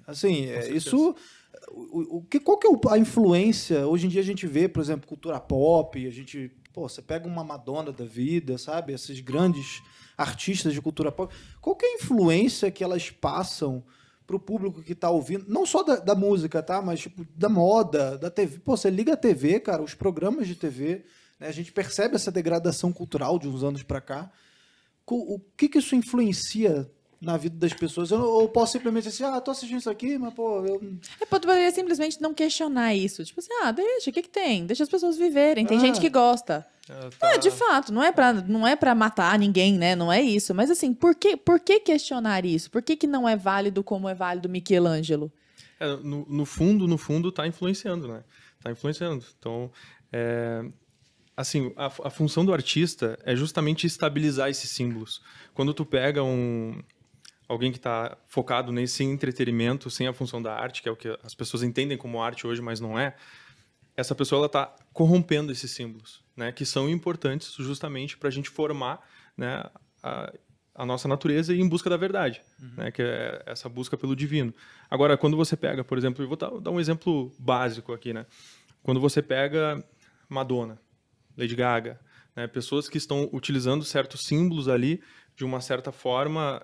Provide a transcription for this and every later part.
Assim, isso... Qual que é a influência? Hoje em dia a gente vê, por exemplo, cultura pop, a gente... Pô, você pega uma Madonna da vida, sabe? Esses grandes artistas de cultura pop. Qual que é a influência que elas passam pro público que tá ouvindo? Não só da música, tá? Mas, tipo, da moda, da TV. Pô, você liga a TV, cara, os programas de TV, né? A gente percebe essa degradação cultural de uns anos pra cá. O que isso influencia na vida das pessoas? Eu posso simplesmente dizer assim, tô assistindo isso aqui, mas, pô... poderia simplesmente não questionar isso. Tipo assim, deixa, o que tem? Deixa as pessoas viverem, tem gente que gosta. De fato, não é pra matar ninguém, né? Não é isso. Mas assim, por que questionar isso? Por que não é válido como é válido Michelangelo? No fundo, tá influenciando, né? Tá influenciando. Então, assim, a função do artista é justamente estabilizar esses símbolos. Quando tu pega alguém que está focado nesse entretenimento, sem a função da arte, que é o que as pessoas entendem como arte hoje, mas não é, essa pessoa está corrompendo esses símbolos, né, que são importantes justamente para a gente formar, né, a nossa natureza e ir em busca da verdade, né, que é essa busca pelo divino. Agora, quando você pega, por exemplo, eu vou dar um exemplo básico aqui, né, quando você pega Madonna, Lady Gaga, né, pessoas que estão utilizando certos símbolos ali de uma certa forma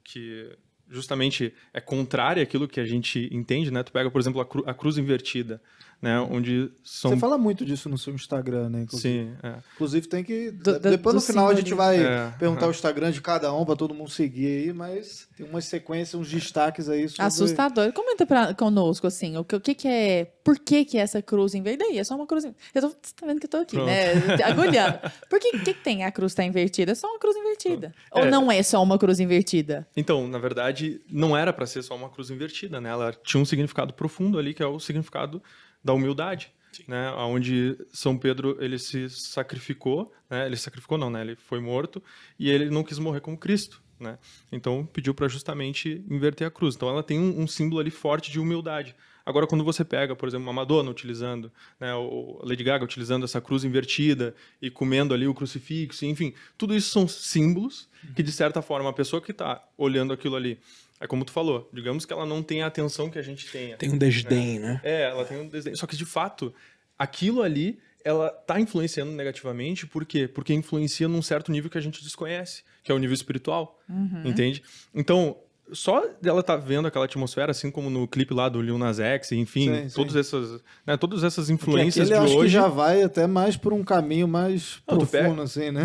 que justamente é contrária àquilo que a gente entende, né? Tu pega, por exemplo, a cruz invertida, né? Onde são... Você fala muito disso no seu Instagram, né? Inclusive. Sim. Inclusive tem que... Depois no final a gente vai perguntar o Instagram de cada um para todo mundo seguir aí, mas tem umas sequências, uns destaques aí sobre... Assustador. Comenta conosco, assim, o que é... Por que essa cruz invertida? Daí, é só uma cruz... Você tá vendo que eu tô aqui, né? Agulhando. Por que tem a cruz tá invertida? É só uma cruz invertida. Ou não é só uma cruz invertida? Então, na verdade, não era para ser só uma cruz invertida, né? Ela tinha um significado profundo ali, que é o significado da humildade, né? Onde São Pedro ele se sacrificou, né? Ele sacrificou não, né? Ele foi morto e ele não quis morrer como Cristo, né? Então pediu para justamente inverter a cruz. Então ela tem um símbolo ali forte de humildade. Agora, quando você pega, por exemplo, uma Madonna utilizando, né, ou Lady Gaga utilizando essa cruz invertida e comendo ali o crucifixo, enfim, tudo isso são símbolos que, de certa forma, a pessoa que está olhando aquilo ali, é como tu falou, digamos que ela não tem a atenção que a gente tenha. Tem um desdém, né? Ela tem um desdém. Só que, de fato, aquilo ali, ela está influenciando negativamente, por quê? Porque influencia num certo nível que a gente desconhece, que é o nível espiritual, entende? Então... Só dela tá vendo aquela atmosfera, assim como no clipe lá do Lil Nas X, enfim, todas essas influências de hoje... acho que já vai até mais por um caminho mais profundo, assim, né?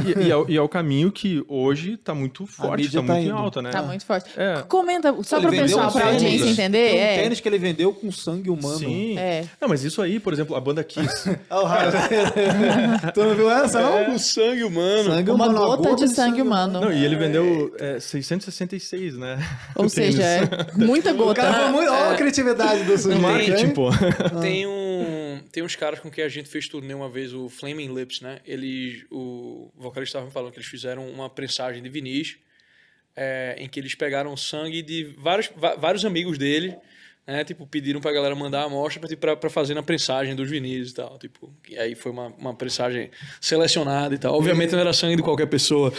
E é o caminho que hoje tá muito forte, tá muito em alta, né? Tá muito forte. Comenta, só pro pessoal, pra audiência entender. Tem um tênis que ele vendeu com sangue humano. Sim. Não, mas isso aí, por exemplo, a banda Kiss. Tu não viu essa, não? Com sangue humano. Uma gota de sangue humano. Não, e ele vendeu 666, né? Ou seja, muita gota. O cara foi muito... Olha a criatividade do sujeito. Marketing, pô. Tem uns caras com quem a gente fez turnê uma vez, o Flaming Lips, né? O vocalista estava me falando que eles fizeram uma prensagem de vinis em que eles pegaram sangue de vários amigos dele, né? Tipo, pediram pra galera mandar a amostra pra fazer na prensagem dos vinis e tal. Tipo, e aí foi uma prensagem selecionada e tal. Obviamente não era sangue de qualquer pessoa.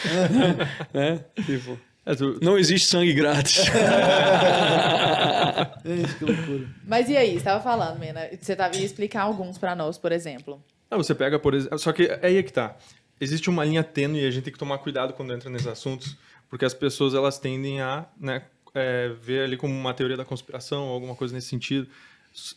Né? Tipo... Não existe sangue grátis. Que loucura. Mas e aí, você estava falando, Mena, você ia explicar alguns para nós, por exemplo. Você pega, por exemplo... Só que é aí que tá. Existe uma linha tênue e a gente tem que tomar cuidado quando entra nesses assuntos, porque as pessoas elas tendem a ver ali como uma teoria da conspiração, alguma coisa nesse sentido.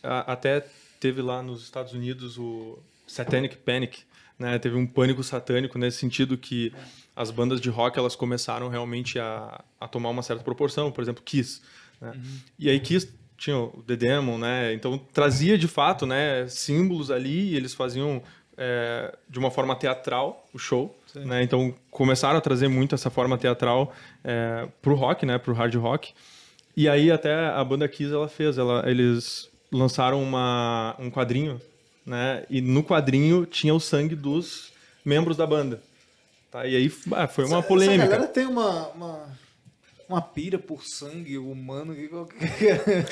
Até teve lá nos Estados Unidos o Satanic Panic, né? Teve um pânico satânico nesse sentido que as bandas de rock elas começaram realmente a tomar uma certa proporção, por exemplo, Kiss, né? E aí Kiss tinha o The Demon, né? Então trazia de fato, né, símbolos ali e eles faziam de uma forma teatral o show, né? Então começaram a trazer muito essa forma teatral pro rock, né, pro hard rock. E aí até a banda Kiss eles lançaram um quadrinho, né? E no quadrinho tinha o sangue dos membros da banda. Tá, e aí foi uma polêmica. Essa galera tem uma pira por sangue humano.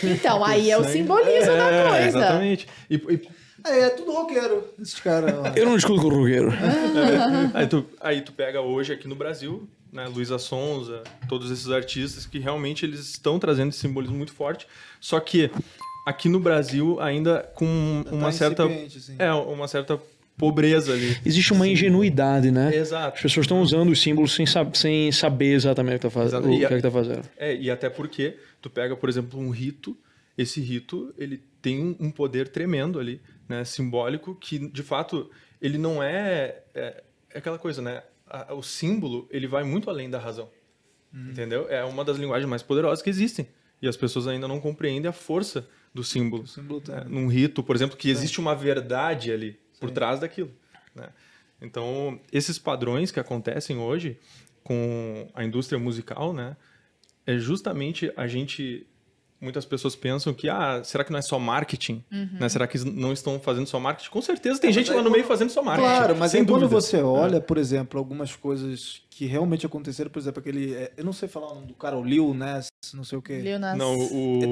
Então, aí é o simbolismo da coisa. Exatamente. É tudo roqueiro, esses caras. Eu não discuto com o roqueiro. Aí tu pega hoje aqui no Brasil, né, Luísa Sonza, todos esses artistas que realmente eles estão trazendo esse simbolismo muito forte, só que aqui no Brasil ainda com uma certa assim. uma certa pobreza ali. Existe uma ingenuidade, né? Exato. As pessoas estão usando os símbolos sem saber exatamente o que está fazendo. E até porque tu pega, por exemplo, um rito, esse rito ele tem um poder tremendo ali, né, simbólico, que de fato ele não é aquela coisa, né? O símbolo ele vai muito além da razão, entendeu? É uma das linguagens mais poderosas que existem e as pessoas ainda não compreendem a força do símbolo. Num rito, por exemplo, que existe uma verdade ali por trás daquilo, né? Então, esses padrões que acontecem hoje com a indústria musical, né, é justamente muitas pessoas pensam que, será que não é só marketing? Né? Será que não estão fazendo só marketing? Com certeza tem gente lá no meio fazendo só marketing. Claro, mas sem aí quando dúvida. você olha, por exemplo, algumas coisas que realmente aconteceram, por exemplo, eu não sei falar o nome do cara, o Lil Nas, não sei o quê. Lil Nas. Não,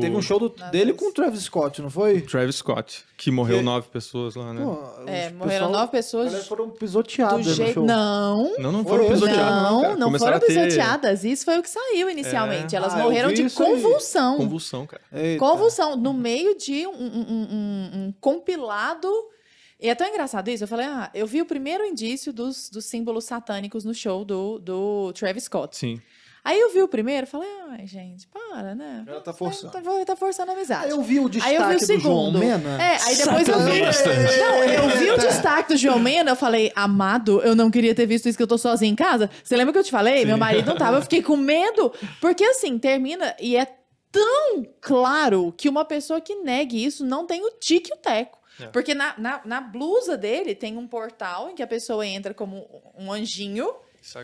Teve um show dele com o Travis Scott, não foi? Travis Scott, que morreu 9 pessoas lá, né? Pô, morreram 9 pessoas. Elas foram pisoteadas no show. Não foram pisoteadas. Não foram pisoteadas. Isso foi o que saiu inicialmente. Elas morreram de convulsão. Convulsão, cara. Eita. Convulsão, no meio de um compilado. E é tão engraçado isso. Eu falei, eu vi o primeiro indício dos símbolos satânicos no show do Travis Scott. Sim. Aí eu vi o primeiro e falei, gente, para, né? Ela tá forçando. Tá forçando a amizade. Aí eu vi o destaque Aí eu vi o do João segundo. Mena. Aí depois eu vi o destaque do João Mena, eu falei, amado, eu não queria ter visto isso, que eu tô sozinha em casa. Você lembra que eu te falei? Meu marido não tava, eu fiquei com medo. Porque assim, termina e é tão claro que uma pessoa que negue isso não tem o tique e o teco. Porque na blusa dele tem um portal em que a pessoa entra como um anjinho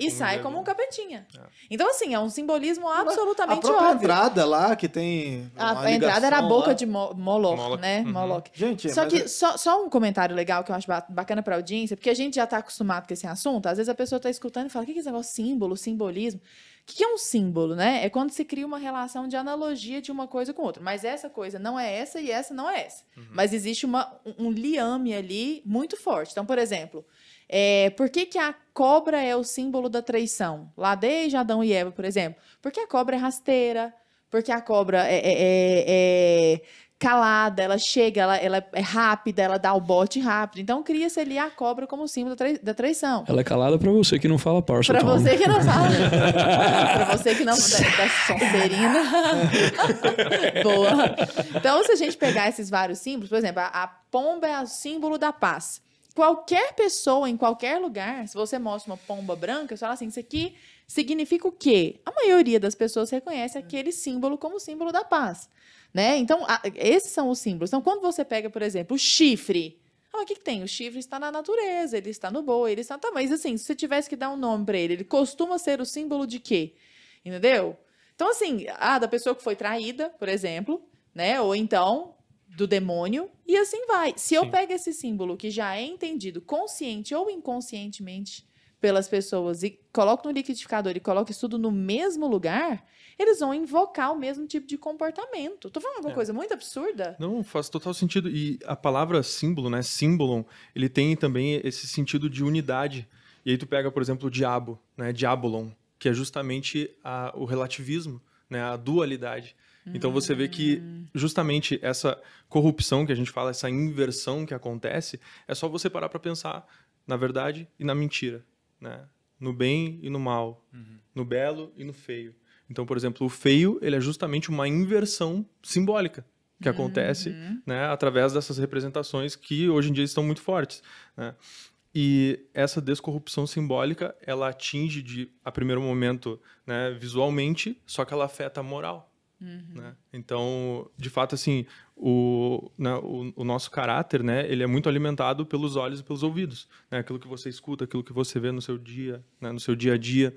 e sai como um capetinha. Então, assim, é um simbolismo absolutamente óbvio. A própria entrada lá, que tem a entrada era a boca de Moloch, né? Moloch. Gente, só que, só um comentário legal que eu acho bacana pra audiência, porque a gente já tá acostumado com esse assunto, às vezes a pessoa tá escutando e fala, o que é esse negócio? Símbolo, simbolismo. O que é um símbolo, né? É quando se cria uma relação de analogia de uma coisa com outra. Mas essa coisa não é essa e essa não é essa. Mas existe um liame ali muito forte. Então, por exemplo, por que a cobra é o símbolo da traição? Lá desde Adão e Eva, por exemplo. Porque a cobra é rasteira, porque a cobra é calada, ela chega, ela é rápida, ela dá o bote rápido. Então, cria-se ali a cobra como símbolo da traição. Ela é calada pra você que não fala parça. Pra você que não fala. Pra você que não... Da Sonserina. Boa. Então, se a gente pegar esses vários símbolos, por exemplo, a pomba é o símbolo da paz. Qualquer pessoa, em qualquer lugar, se você mostra uma pomba branca, você fala assim, isso aqui significa o quê? A maioria das pessoas reconhece aquele símbolo como símbolo da paz. Né? Então, esses são os símbolos. Então, quando você pega, por exemplo, o chifre. O que tem? O chifre está na natureza, ele está no boi, ele está... Tá, mas assim, se você tivesse que dar um nome para ele costuma ser o símbolo de quê? Entendeu? Então, assim, da pessoa que foi traída, por exemplo, né? Ou então, do demônio, e assim vai. Se eu pego esse símbolo que já é entendido consciente ou inconscientemente pelas pessoas e coloco no liquidificador e coloco isso tudo no mesmo lugar, eles vão invocar o mesmo tipo de comportamento. Tô falando alguma coisa muito absurda? Não, faz total sentido. E a palavra símbolo, né, símbolon, ele tem também esse sentido de unidade. E aí tu pega, por exemplo, o diabo, né, diabolon, que é justamente o relativismo, né, a dualidade. Então você vê que justamente essa corrupção que a gente fala, essa inversão que acontece, é só você parar para pensar na verdade e na mentira, né? No bem e no mal, no belo e no feio. Então, por exemplo, o feio, ele é justamente uma inversão simbólica que acontece, né, através dessas representações que hoje em dia estão muito fortes, né? E essa descorrupção simbólica, ela atinge a primeiro momento, né, visualmente, só que ela afeta a moral. Né? Então, de fato, assim, o nosso caráter, né, ele é muito alimentado pelos olhos e pelos ouvidos, né? Aquilo que você escuta, aquilo que você vê no seu dia, né, no seu dia a dia.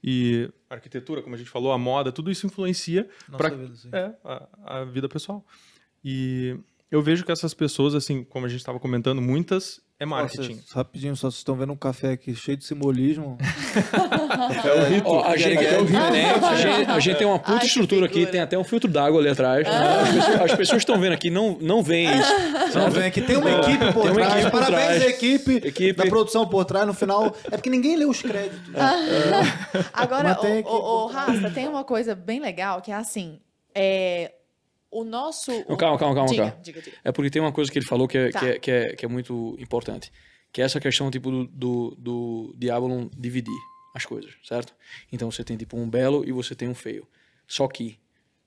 E a arquitetura, como a gente falou, a moda, tudo isso influencia a vida pessoal. E eu vejo que essas pessoas, assim, como a gente estava comentando, muitas É marketing. Nossa, rapidinho, só vocês estão vendo um café aqui cheio de simbolismo. Ó, a gente tem uma puta estrutura aqui, tem até um filtro d'água ali atrás. As pessoas estão vendo aqui, não veem isso. Não vem aqui, tem uma equipe por trás. Parabéns à equipe da produção por trás. No final, é porque ninguém lê os créditos. Agora, Rasta, tem uma coisa bem legal que é assim, o nosso... Calma. Diga. É porque tem uma coisa que ele falou que é muito importante, que é essa questão tipo do Diabolon dividir as coisas, certo? Então você tem tipo um belo e você tem um feio. Só que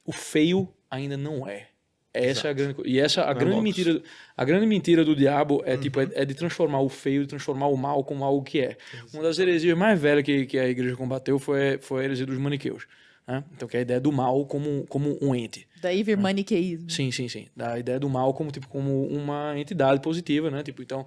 o feio ainda não é. Essa é a grande coisa. E a grande mentira do diabo é tipo é de transformar o feio, de transformar o mal como algo que é. Uma das heresias mais velhas que a igreja combateu foi a heresia dos maniqueus. Né? Então, que é a ideia do mal como um ente. Daí vir maniqueísmo. Sim. Da ideia do mal como uma entidade positiva, né? Tipo, então,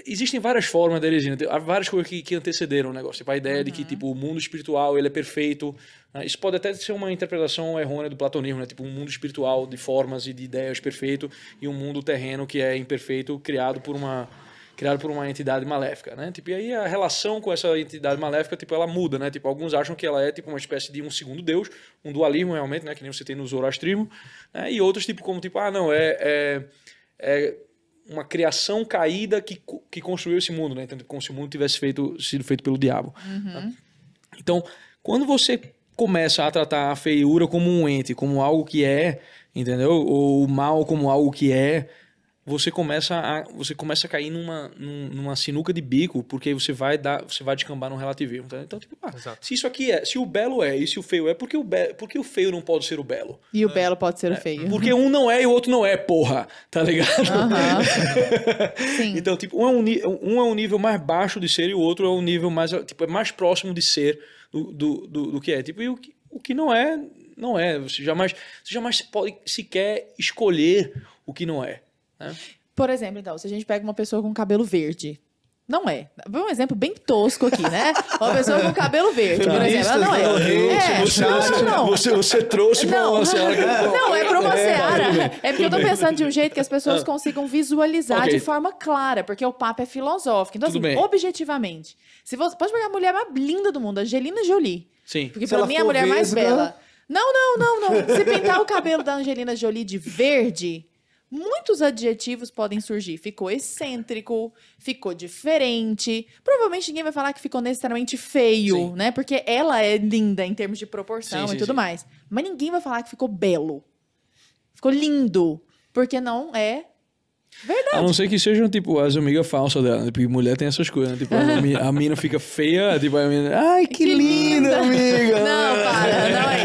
existem várias formas da heresia, né? Há várias coisas que antecederam o negócio. Tipo, a ideia de que tipo, o mundo espiritual ele é perfeito. Né? Isso pode até ser uma interpretação errônea do platonismo, né? Tipo, um mundo espiritual de formas e de ideias perfeito e um mundo terreno que é imperfeito, criado por uma entidade maléfica, né? Tipo, e aí a relação com essa entidade maléfica, tipo, ela muda, né? Tipo, alguns acham que ela é tipo uma espécie de um segundo deus, um dualismo realmente, né? Que nem você tem no zoroastrismo, né? E outros tipo como tipo, é uma criação caída que construiu esse mundo, né? Então, tipo, como se o mundo tivesse sido feito pelo diabo. Né? Então, quando você começa a tratar a feiura como um ente, como algo que é, entendeu? Ou o mal como algo que é, você começa a cair numa sinuca de bico, porque você vai descambar num relativismo. Tá? Então, tipo, se isso aqui se o belo é e se o feio é, por que o feio não pode ser o belo? E o belo pode ser o feio. Porque um não é e o outro não é, porra. Tá ligado? Sim. Então, tipo, um é um nível mais baixo de ser e o outro é um nível mais, tipo, é mais próximo de ser do que é. Tipo, e o que não é, não é. Você jamais pode sequer escolher o que não é. Por exemplo, então, se a gente pega uma pessoa com cabelo verde, não é. Um exemplo bem tosco aqui, né? Uma pessoa com cabelo verde, por exemplo, ela não é. Não. Você trouxe pra uma seara. Não, é pra uma seara. É porque eu tô pensando de um jeito que as pessoas consigam visualizar de forma clara, porque o papo é filosófico. Então, assim, objetivamente, se você pode pegar a mulher mais linda do mundo, Angelina Jolie. Sim. Porque pra mim é a mulher mais bela. Não. Se pintar o cabelo da Angelina Jolie de verde, muitos adjetivos podem surgir. Ficou excêntrico, ficou diferente. Provavelmente ninguém vai falar que ficou necessariamente feio, né? Porque ela é linda em termos de proporção e tudo mais. Mas ninguém vai falar que ficou belo. Ficou lindo. Porque não é verdade. A não ser que sejam, tipo, as amigas falsas dela. Tipo, mulher tem essas coisas, né? Tipo, a mina fica feia, tipo, a mina... Ai, que linda, amiga! Não, para. Não é